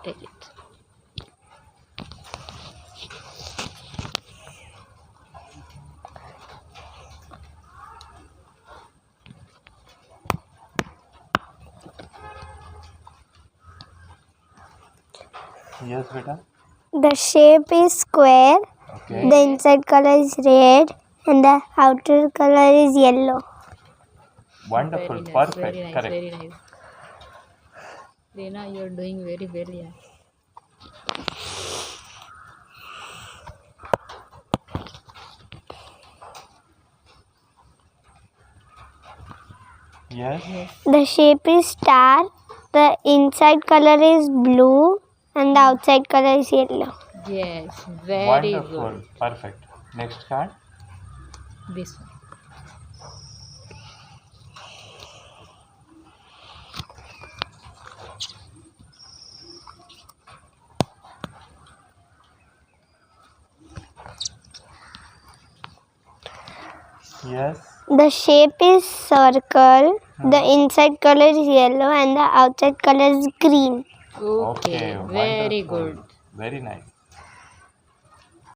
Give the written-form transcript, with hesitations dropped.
take it. Yes, beta. The shape is square. Okay. The inside color is red and the outer color is yellow. Wonderful. Very nice, Perfect. very nice, Correct. very nice. Reena, you're doing very well, yeah. Yes. The shape is star. The inside color is blue and the outside color is yellow. Yes, very Wonderful. good. Perfect. Next card. This one. Yes. The shape is circle. The inside color is yellow and the outside color is green. Okay, very Wonderful. good. Very nice.